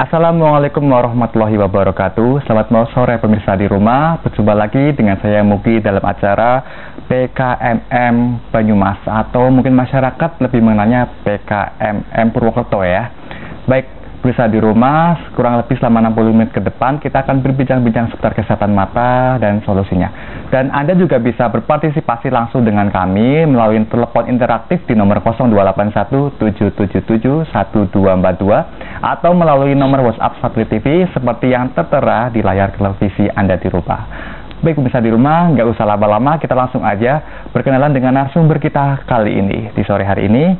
Assalamualaikum warahmatullahi wabarakatuh. Selamat sore pemirsa di rumah. Berjumpa lagi dengan saya Mugi dalam acara PKMM Banyumas, atau mungkin masyarakat lebih mengenalnya PKMM Purwokerto ya. Baik pemirsa di rumah, kurang lebih selama 60 menit ke depan kita akan berbincang-bincang seputar kesehatan mata dan solusinya. Dan Anda juga bisa berpartisipasi langsung dengan kami melalui telepon interaktif di nomor 0817771242 atau melalui nomor WhatsApp Satelit TV seperti yang tertera di layar televisi Anda di rumah. Baik pemirsa di rumah, nggak usah lama-lama, kita langsung aja berkenalan dengan narasumber kita kali ini di sore hari ini.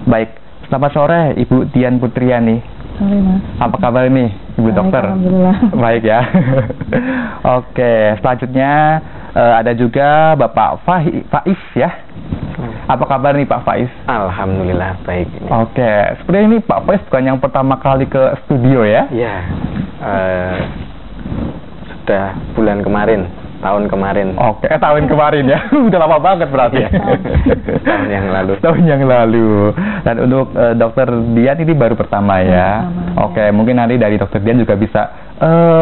Baik, selamat sore Ibu Dian Putriani. Sore Mas. Apa kabar nih Ibu Baik, Dokter? Alhamdulillah. Baik ya. Oke, selanjutnya ada juga Bapak Faiz ya. Apa kabar nih Pak Faiz? Alhamdulillah baik. Oke, sepertinya ini Pak Faiz bukan yang pertama kali ke studio ya? Iya, sudah bulan kemarin, tahun kemarin. Oke, tahun kemarin ya. Udah lama banget berarti ya. Tahun yang lalu. Tahun yang lalu. Dan untuk Dokter Dian ini baru pertama ya. Oke, mungkin nanti dari Dokter Dian juga bisa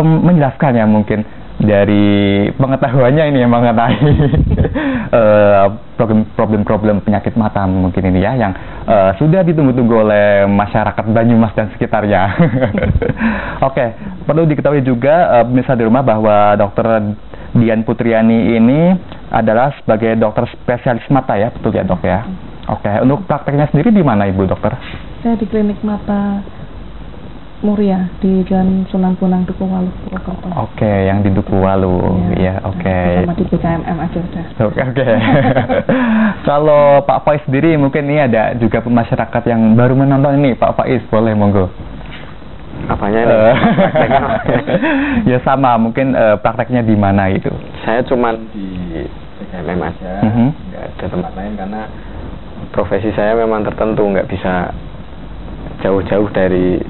menjelaskan ya mungkin dari pengetahuannya ini yang mengenai problem-problem penyakit mata mungkin ini ya, yang sudah ditunggu-tunggu oleh masyarakat Banyumas dan sekitarnya. Oke, perlu diketahui juga pemirsa di rumah bahwa Dokter Dian Putriani ini adalah sebagai dokter spesialis mata ya, betul ya Dok ya? Oke, untuk prakteknya sendiri di mana Ibu Dokter? Saya di klinik mata Muria di Jalan Sunan Bonang Dukuhwalu, Purwokerto. Oke, yang di Dukuhwalu, ya, oke. Sama di PKMM aja udah. Oke. Kalau Pak Faiz sendiri mungkin ini ada juga masyarakat yang baru menonton ini, Pak Faiz boleh monggo. Apanya nih? Ya sama, mungkin prakteknya di mana itu? Saya cuma di PKMM aja, nggak ada tempat lain karena profesi saya memang tertentu, nggak bisa jauh-jauh dari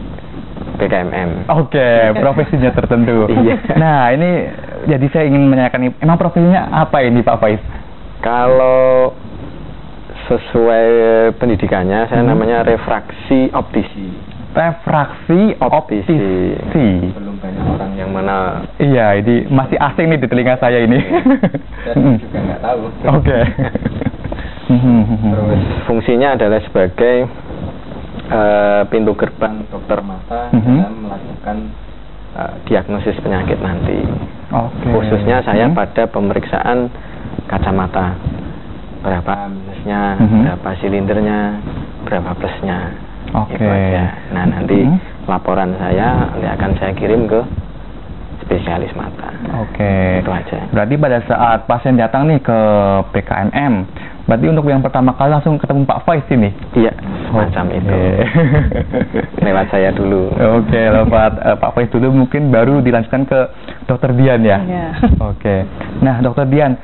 PKMM. Oke, profesinya tertentu. Iya. Nah, ini jadi saya ingin menanyakan, emang profesinya apa ini Pak Faiz? Kalau sesuai pendidikannya, saya namanya refraksi optisi. Refraksi optisi. Belum banyak orang yang mana. Iya, ini masih asing nih di telinga saya ini. Saya juga nggak tahu. Oke. Terus fungsinya adalah sebagai pintu gerbang dokter mata dalam melakukan diagnosis penyakit nanti. Khususnya saya pada pemeriksaan kacamata, berapa minusnya, berapa silindernya, berapa plusnya. Itu aja. Nah nanti laporan saya akan saya kirim ke spesialis mata. Itu aja. Berarti pada saat pasien datang nih ke PKMM, berarti untuk yang pertama kali langsung ketemu Pak Faiz ini? Iya, semacam itu. Lewat saya dulu. Oke, lewat Pak Faiz dulu, mungkin baru dilanjutkan ke Dokter Dian ya? Iya. Oke. Nah, Dokter Dian,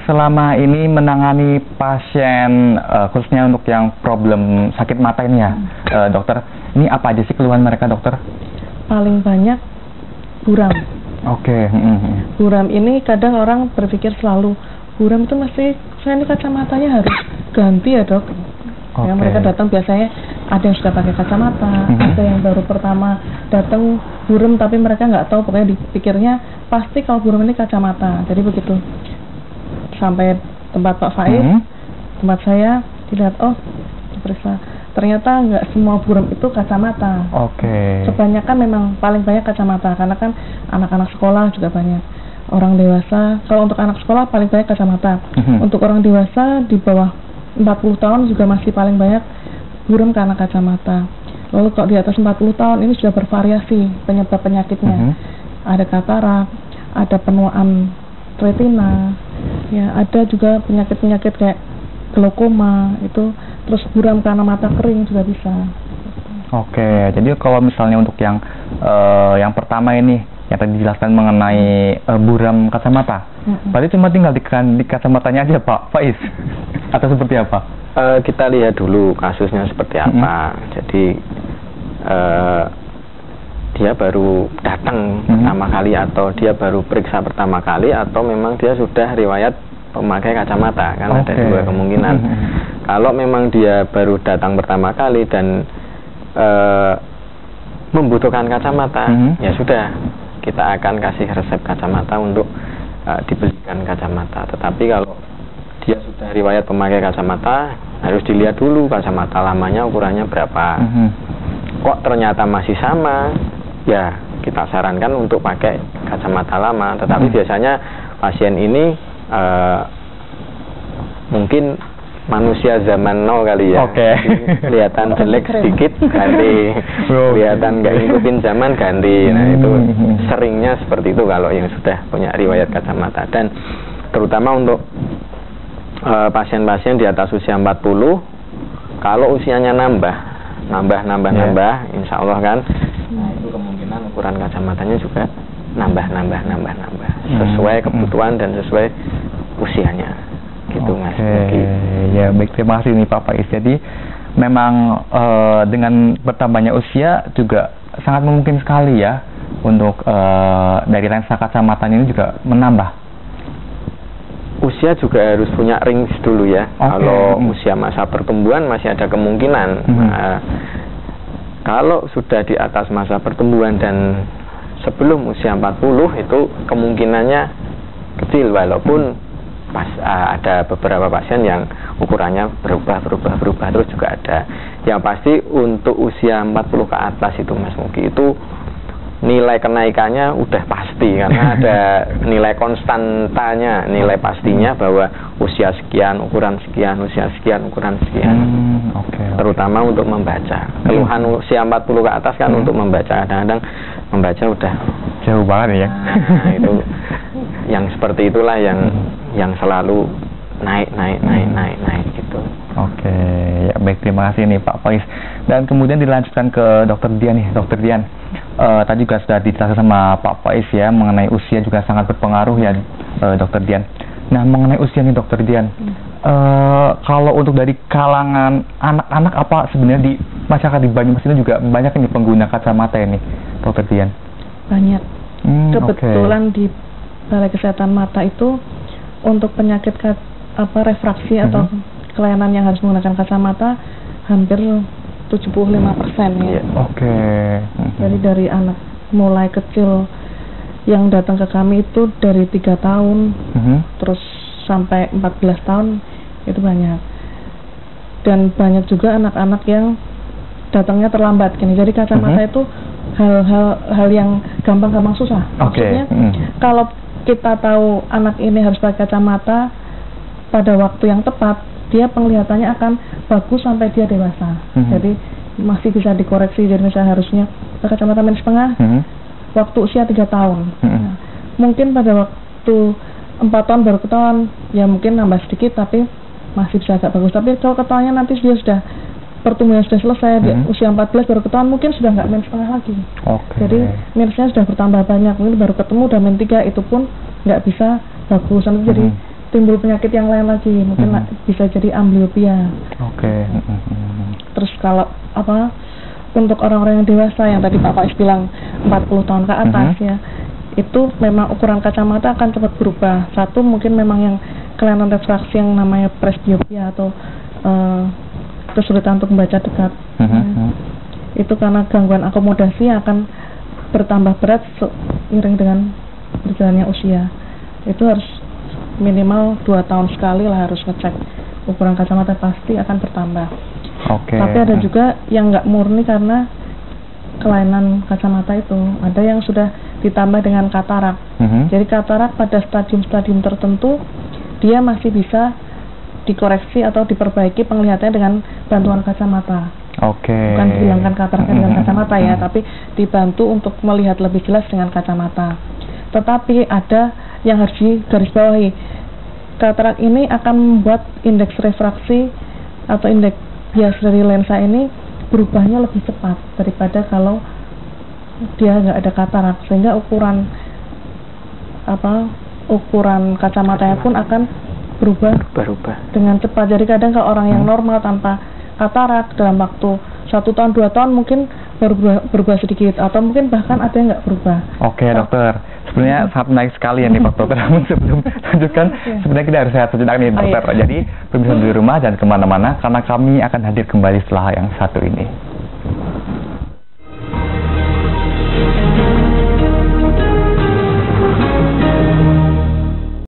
selama ini menangani pasien, khususnya untuk yang problem sakit mata ini ya, Dokter, ini apa aja sih keluhan mereka, Dokter? Paling banyak buram. Oke. Buram ini kadang orang berpikir selalu, buram itu mesti, saya ini kacamatanya harus ganti ya Dok. Ya, mereka datang biasanya ada yang sudah pakai kacamata, ada yang baru pertama datang buram tapi mereka nggak tahu, pokoknya dipikirnya pasti kalau buram ini kacamata. Jadi begitu sampai tempat Pak Faiz, tempat saya dilihat, oh diperiksa, ternyata nggak semua buram itu kacamata. Kebanyakan memang paling banyak kacamata karena kan anak-anak sekolah juga banyak. Orang dewasa, kalau untuk anak sekolah paling banyak kacamata. Untuk orang dewasa di bawah 40 tahun juga masih paling banyak buram karena kacamata. Lalu kalau di atas 40 tahun ini sudah bervariasi penyebab penyakitnya. Ada katarak, ada penuaan retina, ya ada juga penyakit-penyakit kayak glaukoma itu, terus buram karena mata kering juga bisa. Oke, jadi kalau misalnya untuk yang pertama ini yang tadi dijelaskan mengenai buram kacamata, berarti cuma tinggal di kacamatanya aja Pak Faiz atau seperti apa? Kita lihat dulu kasusnya seperti apa. Jadi dia baru datang pertama kali, atau dia baru periksa pertama kali, atau memang dia sudah riwayat pemakai kacamata, kan ada dua kemungkinan. Kalau memang dia baru datang pertama kali dan membutuhkan kacamata, ya sudah, kita akan kasih resep kacamata untuk dibelikan kacamata. Tetapi kalau dia sudah riwayat pemakai kacamata, harus dilihat dulu kacamata lamanya ukurannya berapa. Kok ternyata masih sama, ya kita sarankan untuk pakai kacamata lama. Tetapi biasanya pasien ini mungkin manusia zaman now kali ya. Kelihatan jelek sedikit ganti, kelihatan nggak ngikutin zaman ganti. Nah itu seringnya seperti itu kalau yang sudah punya riwayat kacamata. Dan terutama untuk pasien-pasien di atas usia 40, kalau usianya nambah, insya Allah kan, nah itu kemungkinan ukuran kacamatanya juga nambah, sesuai kebutuhan dan sesuai usianya, gitu Mas. Ya baik, terima kasih nih Pak Faiz. Jadi memang dengan bertambahnya usia juga sangat mungkin sekali ya untuk dari lensa kacamatanya ini juga menambah. Usia juga harus punya range dulu ya. Kalau usia masa pertumbuhan masih ada kemungkinan. Kalau sudah di atas masa pertumbuhan dan sebelum usia 40 itu kemungkinannya kecil, walaupun ada beberapa pasien yang ukurannya berubah terus juga ada. Yang pasti untuk usia 40 ke atas itu Mas Mugi, itu nilai kenaikannya udah pasti karena ada nilai konstantanya, nilai pastinya bahwa usia sekian ukuran sekian, usia sekian ukuran sekian. Terutama untuk membaca. Keluhan usia 40 ke atas kan untuk membaca, kadang-kadang membaca udah jauh banget ya. Nah, itu yang seperti itulah yang selalu naik gitu. Ya baik, terima kasih nih Pak Faiz. Dan kemudian dilanjutkan ke Dokter Dian nih, Dokter Dian. Tadi juga sudah dijelaskan sama Pak Faiz ya mengenai usia juga sangat berpengaruh ya, Dokter Dian. Nah mengenai usia nih Dokter Dian, kalau untuk dari kalangan anak-anak apa sebenarnya di masyarakat di Banyumas ini juga banyak ini pengguna kacamata ini, Dokter Dian? Banyak. Kebetulan di Balai Kesehatan Mata itu untuk penyakit refraksi atau kelainan yang harus menggunakan kacamata hampir 75% ya. Jadi dari anak mulai kecil yang datang ke kami itu dari 3 tahun terus sampai 14 tahun itu banyak. Dan banyak juga anak-anak yang datangnya terlambat gini. Jadi kacamata itu hal yang gampang susah. Maksudnya kalau kita tahu anak ini harus pakai kacamata pada waktu yang tepat, dia penglihatannya akan bagus sampai dia dewasa. Jadi masih bisa dikoreksi. Jadi misalnya harusnya pakai kacamata -1,5 waktu usia 3 tahun. Nah, mungkin pada waktu 4 tahun baru ketahuan, ya mungkin nambah sedikit tapi masih bisa agak bagus. Tapi kalau ketahuannya nanti dia sudah pertumbuhan sudah selesai, di usia 14 baru ketahuan, mungkin sudah nggak -1,5 lagi. Jadi minusnya sudah bertambah banyak. Mungkin baru ketemu udah -3, itu pun nggak bisa bagus. Nanti jadi timbul penyakit yang lain lagi, mungkin bisa jadi amblyopia. Terus kalau untuk orang-orang yang dewasa yang tadi Pak Faiz bilang 40 tahun ke atas ya, itu memang ukuran kacamata akan cepat berubah. Satu mungkin memang yang kelainan refraksi yang namanya presbiopia atau kesulitan untuk membaca dekat. Itu karena gangguan akomodasi yang akan bertambah berat seiring dengan berjalannya usia. Itu harus minimal 2 tahun sekali lah harus ngecek ukuran kacamata, pasti akan bertambah. Tapi ada juga yang nggak murni karena kelainan kacamata itu. Ada yang sudah ditambah dengan katarak. Jadi katarak pada stadium-stadium tertentu dia masih bisa dikoreksi atau diperbaiki penglihatannya dengan bantuan kacamata. Bukan dihilangkan kataraknya dengan kacamata ya, tapi dibantu untuk melihat lebih jelas dengan kacamata. Tetapi ada yang harus digarisbawahi. Katarak ini akan membuat indeks refraksi atau indeks bias dari lensa ini berubahnya lebih cepat daripada kalau dia nggak ada katarak, sehingga ukuran kacamatanya pun akan berubah dengan cepat. Jadi kadang kalau orang yang normal tanpa katarak dalam waktu 1 tahun 2 tahun mungkin baru berubah sedikit, atau mungkin bahkan ada yang nggak berubah. Dokter, sebenarnya sangat menarik sekali ya nih Pak Dokter. Namun sebelum lanjutkan, sebenarnya kita harus sehat sejenak nih Dokter. Jadi pemirsa di rumah jangan kemana-mana karena kami akan hadir kembali setelah yang satu ini.